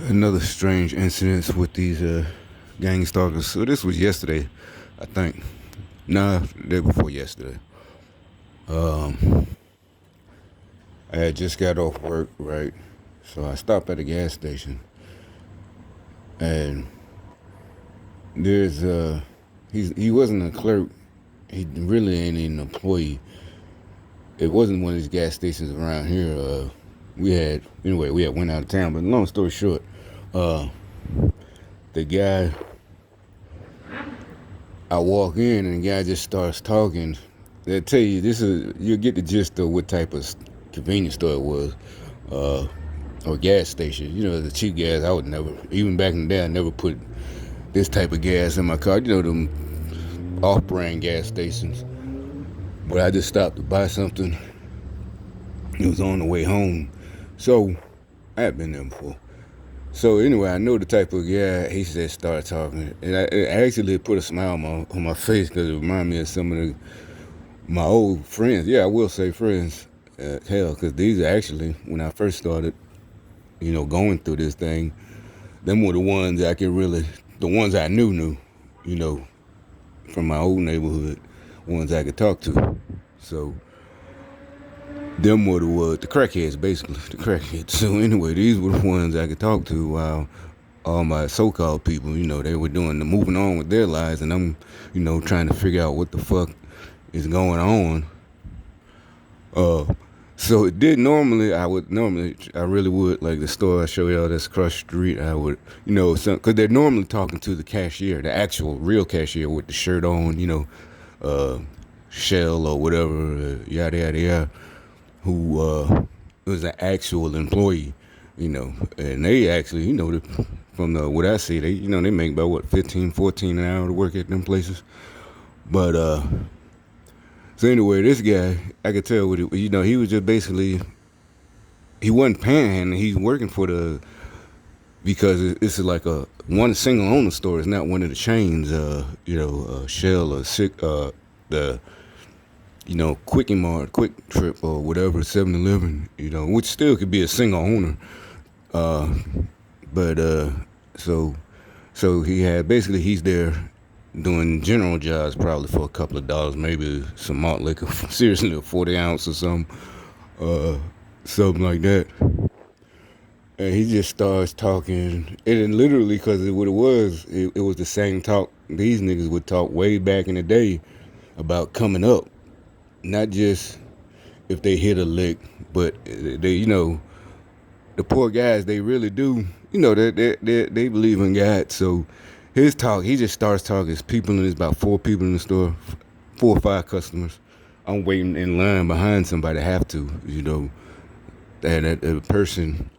Another strange incident with these gang stalkers. So this was yesterday, I think. Nah, the day before yesterday. I had just got off work, right? So I stopped at a gas station, and there's he wasn't a clerk. He really ain't an employee. It wasn't one of these gas stations around here. We had went out of town. But long story short, uh, the guy I walk in and the guy just starts talking. They tell you you'll get the gist of what type of convenience store it was, or gas station. You know, the cheap gas. I would never, even back in the day, I never put this type of gas in my car. You know, them off-brand gas stations. But I just stopped to buy something. It was on the way home, so I had been there before. So anyway, I know the type of guy. He just started talking, and it actually put a smile on my face because it reminded me of some of my old friends. Yeah, I will say friends. Hell, because these are actually when I first started, going through this thing. Them were the ones the ones I knew, you know, from my old neighborhood, ones I could talk to. So them were the crackheads, basically, the crackheads. So anyway, these were the ones I could talk to while all my so-called people, they were moving on with their lives, and I'm, trying to figure out what the fuck is going on. So it did normally, I really would, like the store I show y'all that's across the street, I would, because they're normally talking to the cashier, the actual real cashier with the shirt on, Shell or whatever, yada, yada, yada, who was an actual employee, and they actually, from what I see, they make about what, 15, 14 an hour to work at them places. But, so anyway, this guy, I could tell what he was just basically, he wasn't panhandling, he's working because it's like a one single owner store. It's not one of the chains, Shell or the, Quickie Mart, Quick Trip or whatever, 7-Eleven, which still could be a single owner. But so he's there doing general jobs probably for a couple of dollars, maybe some malt liquor, seriously, a 40 ounce or something like that. And he just starts talking, and literally, because what it was the same talk these niggas would talk way back in the day about coming up, not just if they hit a lick, but the poor guys, they really do, they believe in God. So his talk, he just starts talking. There's about 4 people in the store, 4 or 5 customers. I'm waiting in line behind somebody, have to, and a person,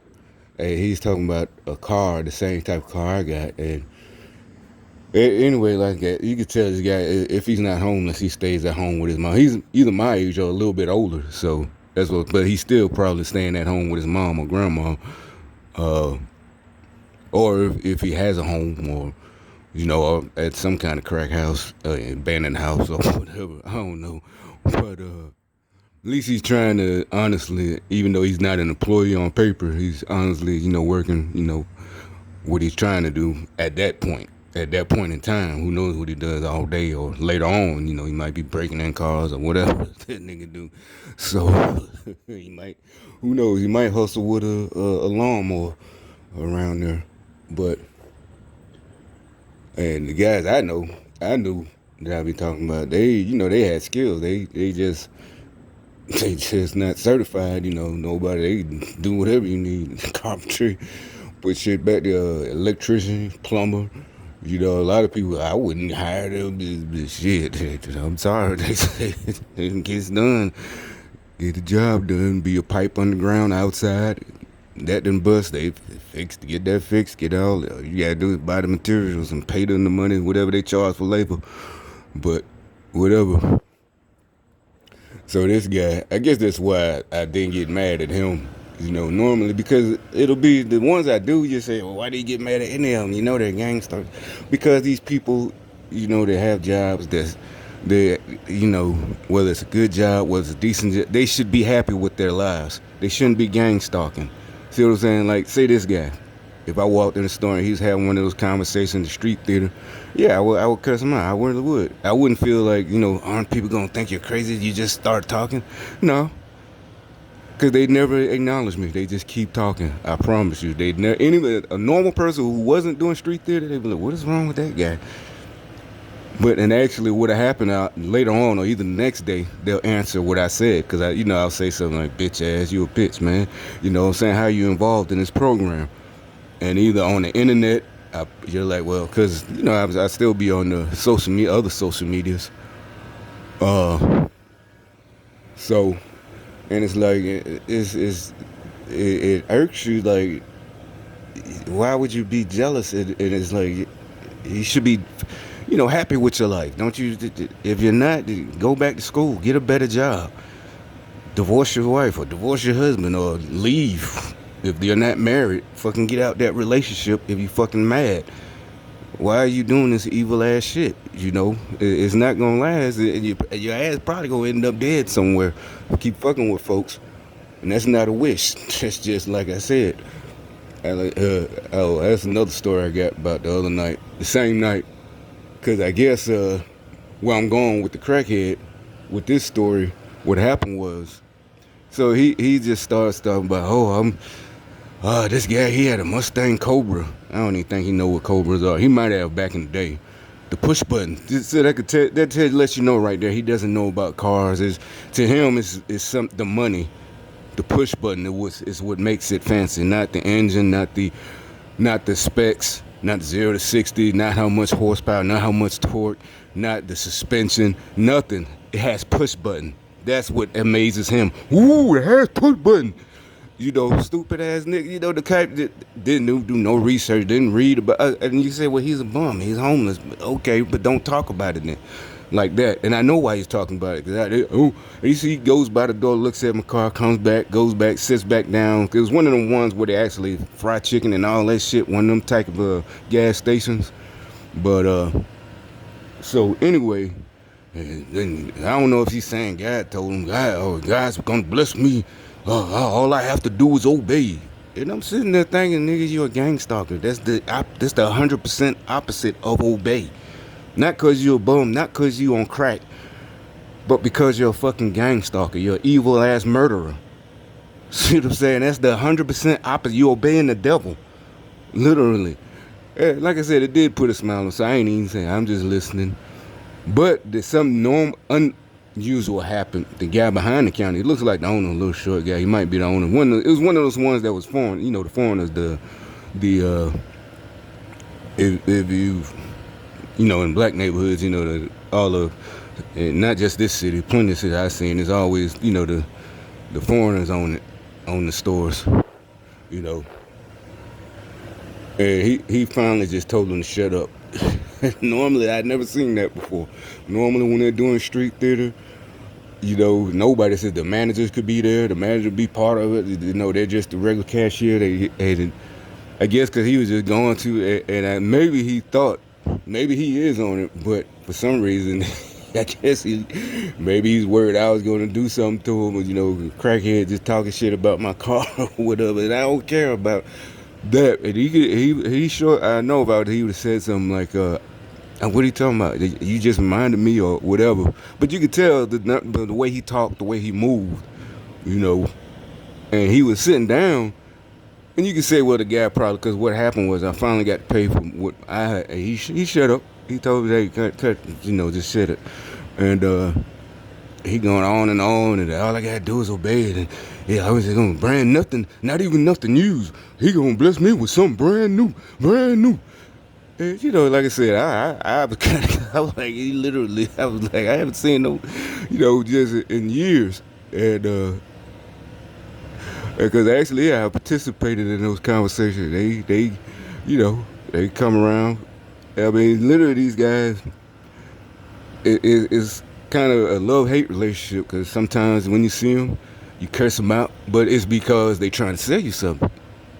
and he's talking about a car, the same type of car I got. And anyway, like that, you can tell this guy, if he's not homeless, he stays at home with his mom. He's either my age or a little bit older, so but he's still probably staying at home with his mom or grandma, or if he has a home, or or at some kind of crack house, abandoned house, or whatever. I don't know, but at least he's trying to honestly, even though he's not an employee on paper, he's honestly, working, what he's trying to do at that point. At that point in time, who knows what he does all day, or later on, he might be breaking in cars or whatever that nigga do. So he might, who knows, he might hustle with a lawnmower around there. But, and the guys I knew that I be talking about, they had skills. They just not certified, nobody, they do whatever you need. Carpentry, put shit back there, electrician, plumber. A lot of people, I wouldn't hire them. This shit. I'm sorry. They say it gets done. Get the job done. Be a pipe underground outside. That done bust. They get that fixed. Get all you gotta do is buy the materials and pay them the money, whatever they charge for labor. But whatever. So this guy, I guess that's why I didn't get mad at him. Normally, because it'll be the ones I do, you say, well, why do you get mad at any of them? They're gangsters. Because these people, they have jobs whether it's a good job, whether it's a decent job, they should be happy with their lives. They shouldn't be gang stalking. See what I'm saying? Like, say this guy. If I walked in the store and he's having one of those conversations in the street theater, yeah, I would cuss him out. I really would. I wouldn't feel like, aren't people gonna think you're crazy? You just start talking. No, because they never acknowledge me. They just keep talking. I promise you. They never. A normal person who wasn't doing street theater, they'd be like, "What is wrong with that guy?" But and actually, what happened later on, or either the next day, they'll answer what I said, because I'll say something like, "Bitch ass, you a bitch, man." You know what I'm saying? How you involved in this program? And either on the internet, you're like, well, because I still be on the other social medias. Uh, so, and it's like it irks you. Like, why would you be jealous? And it's like you should be, happy with your life. Don't you? If you're not, go back to school, get a better job, divorce your wife or divorce your husband or leave. If you're not married, fucking get out that relationship if you fucking mad. Why are you doing this evil ass shit? It's not gonna last. Your ass probably gonna end up dead somewhere. Keep fucking with folks. And that's not a wish. That's just like I said. That's another story I got about the other night. The same night. Because I guess where I'm going with the crackhead, with this story, what happened was, so he just starts talking about, this guy, he had a Mustang Cobra. I don't even think he know what Cobras are. He might have back in the day. The push button. So that lets you know right there. He doesn't know about cars. To him, it's the money. The push button is what makes it fancy. Not the engine, not the specs, not 0 to 60, not how much horsepower, not how much torque, not the suspension, nothing. It has push button. That's what amazes him. Ooh, it has push button. Stupid ass nigga. The type that didn't do no research, didn't read about. And you say, well, he's a bum, he's homeless. Okay, but don't talk about it then, like that. And I know why he's talking about it, because he goes by the door, looks at my car, comes back, goes back, sits back down. It was one of them ones where they actually fry chicken and all that shit. One of them type of gas stations. But so anyway, and I don't know if he's saying God told him, God's gonna bless me. All I have to do is obey. And I'm sitting there thinking, nigga, you're a gang stalker. That's the 100% opposite of obey. Not because you're a bum, not because you on crack, but because you're a fucking gang stalker. You're an evil ass murderer. See what I'm saying? That's the 100% opposite. You're obeying the devil. Literally. Like I said, it did put a smile on, so I ain't even saying, I'm just listening. But there's something unusual happened. The guy behind the counter, it looks like the owner, a little short guy. He might be the owner. It was one of those ones that was foreign. The foreigners, if you, in black neighborhoods, not just this city, plenty of cities I've seen, there's always, the foreigners on the stores, And he finally just told them to shut up. Normally, I'd never seen that before. Normally, when they're doing street theater, nobody says the managers could be there. The manager be part of it. They're just the regular cashier. I guess because he was just going to, and maybe he thought, maybe he is on it, but for some reason, I guess maybe he's worried I was going to do something to him. Crackhead just talking shit about my car or whatever, and I don't care about that. And he sure, I know about it. He would have said something like, what are you talking about? You just reminded me or whatever. But you could tell the way he talked, the way he moved, and he was sitting down. And you can say, well, the guy probably, because what happened was I finally got to pay for what I had. He shut up. He told me, hey, cut, just shut it. And he going on, and all I got to do is obey it. And yeah, I was just going to brand nothing, not even nothing used. He going to bless me with something brand new. And, like I said, I was kind of, I was like, I haven't seen no, just in years. And, because actually, I participated in those conversations. They come around. I mean, literally, these guys, it's kind of a love-hate relationship, because sometimes when you see them, you curse them out, but it's because they trying to sell you something.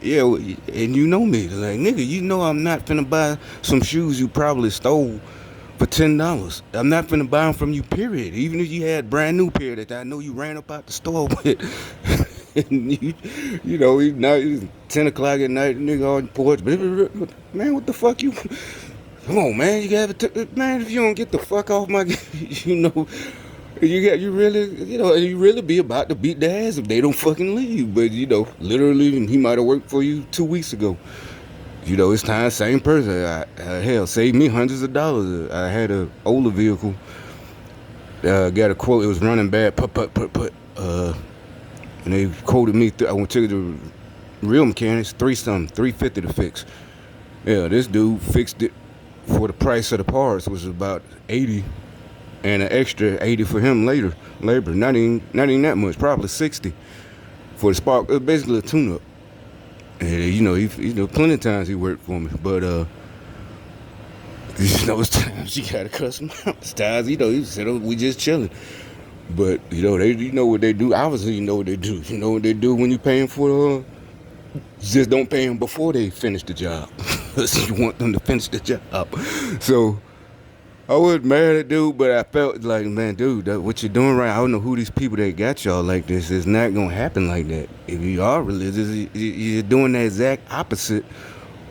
Yeah, and you know me. Like, nigga, I'm not finna buy some shoes you probably stole for $10. I'm not finna buy them from you, period. Even if you had brand new pair that I know you ran up out the store with. And he's not. It's 10 o'clock at night. Nigga on the porch. Man, what the fuck you? Come on, man. You gotta man. If you don't get the fuck off my, you know, you really be about to beat their ass if they don't fucking leave. But literally, he might have worked for you 2 weeks ago. It's time. Same person. Hell, saved me hundreds of dollars. I had a older vehicle. Got a quote. It was running bad. Put. And they quoted me. I went to the real mechanics. 350 to fix. Yeah, this dude fixed it for the price of the parts, was about 80, and an extra 80 for him later. Labor, not even that much. Probably 60 for the spark. It was basically a tune-up. And plenty of times he worked for me, but it's times you gotta cuss him out. It's times he said, "Oh, we just chilling." But they what they do. Obviously, you know what they do. You know what they do when you pay them for. Just don't pay them before they finish the job. You want them to finish the job. So I wasn't mad at dude, but I felt like, man, dude, what you're doing right. I don't know who these people that got y'all like this. It's not gonna happen like that. If you are religious, you're doing the exact opposite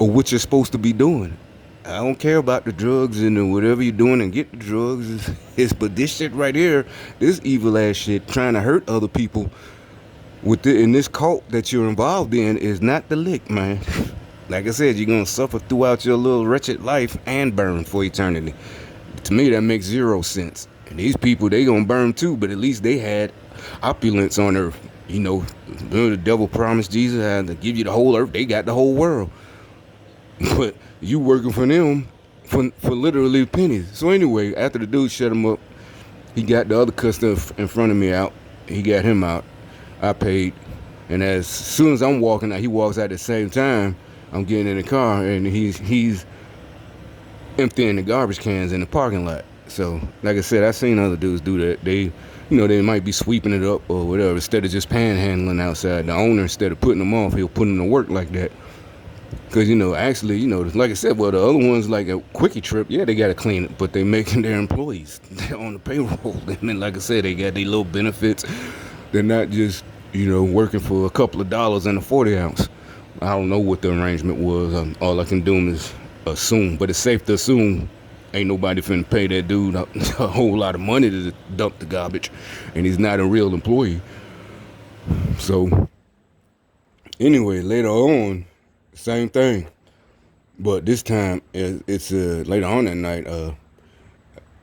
of what you're supposed to be doing. I don't care about the drugs and whatever you're doing and get the drugs. But this shit right here, this evil ass shit, trying to hurt other people in this cult that you're involved in is not the lick, man. Like I said, you're gonna suffer throughout your little wretched life and burn for eternity. To me, that makes zero sense. And these people, they gonna burn too, but at least they had opulence on earth. The devil promised Jesus to give you the whole earth. They got the whole world. But you working for them for literally pennies. So anyway, after the dude shut him up, he got the other customer in front of me out. He got him out. I paid. And as soon as I'm walking out, he walks out at the same time. I'm getting in the car, and he's emptying the garbage cans in the parking lot. So, like I said, I've seen other dudes do that. They might be sweeping it up or whatever, instead of just panhandling outside. The owner, instead of putting them off, he'll put them to work like that. Because, actually, like I said, well, the other ones, like a Quickie Trip, yeah, they got to clean it, but they making their employees. They're on the payroll. And like I said, they got their little benefits. They're not just, working for a couple of dollars and a 40 ounce. I don't know what the arrangement was. All I can do is assume, but it's safe to assume ain't nobody finna pay that dude a whole lot of money to dump the garbage, and he's not a real employee. So anyway, later on, same thing, but this time it's later on that night.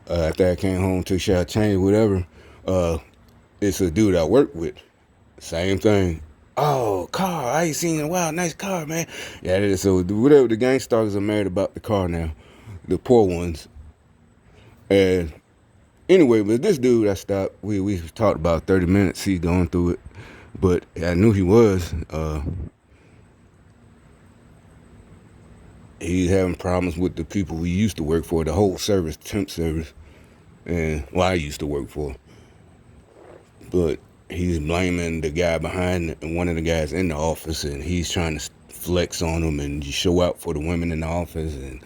After I came home, took a shower, changed, whatever. It's a dude I work with. Same thing. Oh, car, I ain't seen in a while. Nice car, man. Yeah, it is. So whatever, the gang stalkers are mad about the car now, the poor ones. And anyway, with this dude, I stopped. We talked about 30 minutes. He's going through it, but I knew he was. He's having problems with the people we used to work for, the whole service, temp service, and I used to work for. But he's blaming the guy behind one of the guys in the office, and he's trying to flex on him and show out for the women in the office. And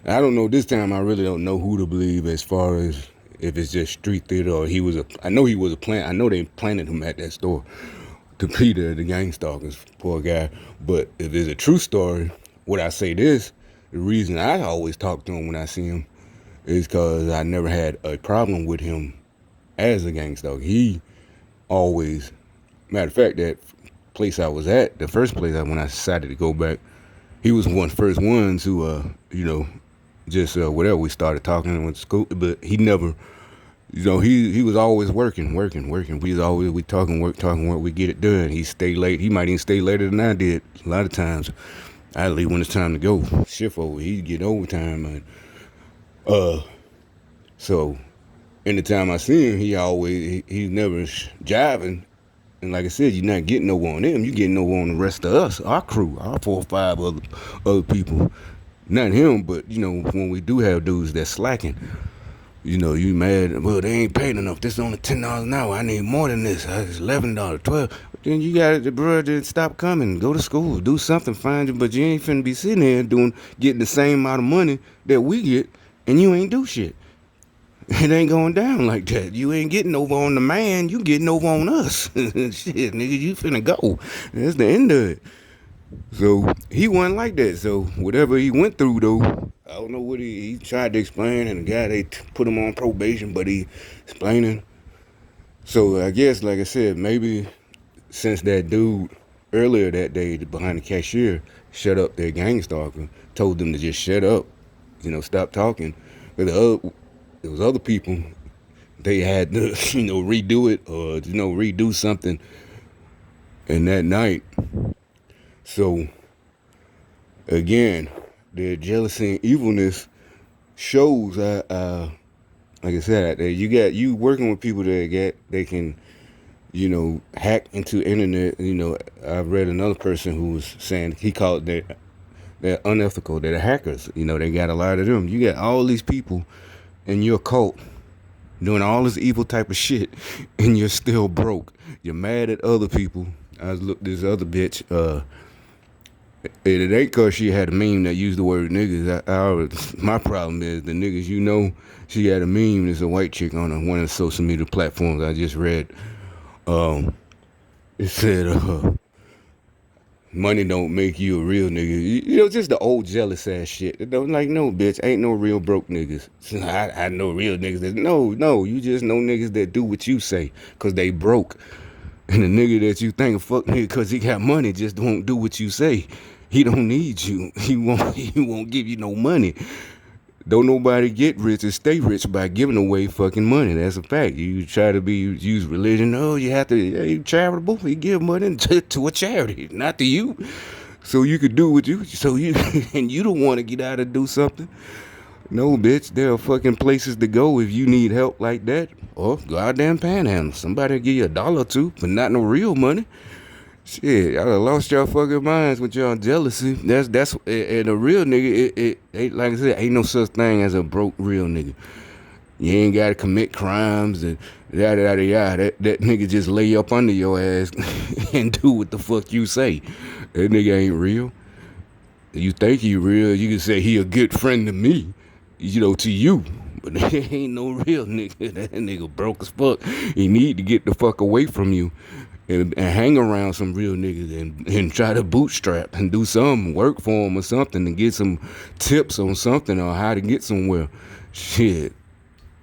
I don't know, this time I really don't know who to believe as far as if it's just street theater or I know he was a plant. I know they planted him at that store to be the gang stalkers, poor guy. But if it's a true story, would I say this? The reason I always talk to him when I see him is because I never had a problem with him as a gang stalker. He always, matter of fact, that place I was at, the first place when I decided to go back, he was one of the first ones who, just whatever, we started talking and went to school, but he never, he was always working. We talking work, we get it done. He stay late. He might even stay later than I did. A lot of times, I leave when it's time to go. Shift over, he'd get overtime, man. So anytime I see him, he's never jiving. And like I said, you're not getting no on them. You're getting no on the rest of us, our crew, our 4 or 5 other people. Not him, but, when we do have dudes that's slacking, you mad, well, they ain't paid enough. This is only $10 an hour. I need more than this. It's $11, $12. Then you got the bro to stop coming. Go to school. Do something, find you. But you ain't finna be sitting here getting the same amount of money that we get, and you ain't do shit. It ain't going down like that. You ain't getting over on the man. You getting over on us. Shit, nigga, you finna go. That's the end of it. So he wasn't like that. So whatever he went through, though, I don't know what he tried to explain, and the guy they put him on probation, but he explaining. So I guess, like I said, maybe since that dude earlier that day behind the cashier shut up their gang stalker, told them to just shut up, stop talking. But there was other people, they had to, redo it or, redo something in that night. So again, their jealousy and evilness shows, like I said, that you working with people they can, hack into internet. I've read another person who was saying he called it they're unethical. They're the hackers. They got a lot of them. You got all these people in your cult doing all this evil type of shit, and you're still broke. You're mad at other people. I looked this other bitch. It ain't cause she had a meme that used the word niggas. My problem is the niggas. She had a meme. There's a white chick on one of the social media platforms I just read. It said, money don't make you a real nigga. Just the old jealous ass shit. It don't like, no, bitch, ain't no real broke niggas. I know real niggas that, no, you just know niggas that do what you say, cause they broke. And the nigga that you think a fuck nigga cause he got money just won't do what you say. He don't need you. He won't give you no money. Don't nobody get rich or stay rich by giving away fucking money. That's a fact. You try to use religion. Oh, you have to, you charitable. You give money to a charity, not to you. So you could do what and you don't want to get out and do something. No, bitch, there are fucking places to go if you need help like that. Or goddamn panhandle. Somebody give you $1 or $2, but not no real money. Shit, I done lost y'all fucking minds with y'all jealousy. That's and a real nigga. It like I said, ain't no such thing as a broke real nigga. You ain't gotta commit crimes and yada yada yada. That nigga just lay up under your ass and do what the fuck you say. That nigga ain't real. You think he real? You can say he a good friend to me, to you. But he ain't no real nigga. That nigga broke as fuck. He need to get the fuck away from you. And hang around some real niggas and try to bootstrap and do something, work for them or something, and get some tips on something or how to get somewhere. Shit,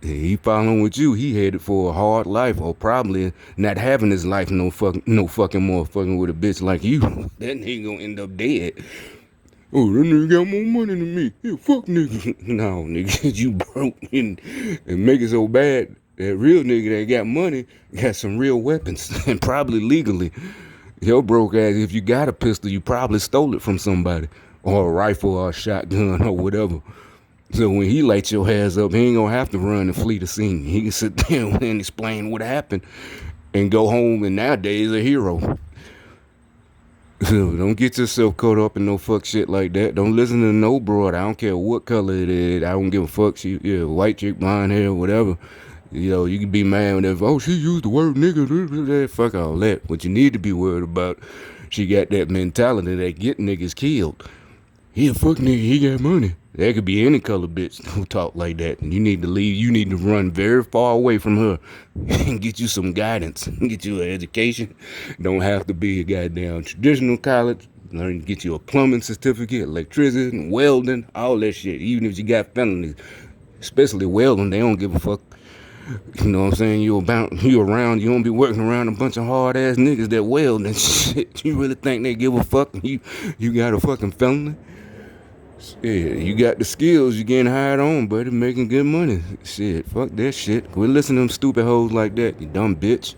he following with you. He headed for a hard life, or probably not having his life no fucking more fucking with a bitch like you. That nigga gonna end up dead. Oh, that nigga got more money than me. Yeah, fuck nigga. No, nigga, you broke and make it so bad. That real nigga that got money got some real weapons and probably legally. Your broke ass, if you got a pistol, you probably stole it from somebody, or a rifle or a shotgun or whatever. So when he lights your ass up, he ain't gonna have to run and flee the scene. He can sit there and explain what happened and go home, and nowadays a hero. So don't get yourself caught up in no fuck shit like that. Don't listen to no broad. I don't care what color it is. I don't give a fuck. She, white chick, blonde hair, whatever. You can be mad whenever, oh, she used the word nigga. Fuck all that. What you need to be worried about, she got that mentality that get niggas killed. He a fuck nigga, he got money. There could be any color bitch who talk like that. And you need to leave. You need to run very far away from her and get you some guidance. Get you an education. Don't have to be a goddamn traditional college. Learn to get you a plumbing certificate, electricity, welding, all that shit. Even if you got felonies, especially welding, they don't give a fuck. You know what I'm saying? You around, you don't be working around a bunch of hard ass niggas that weld and shit. You really think they give a fuck? You got a fucking felony? Shit, you got the skills, you getting hired on, buddy, making good money. Shit, fuck that shit. Quit listening to them stupid hoes like that, you dumb bitch.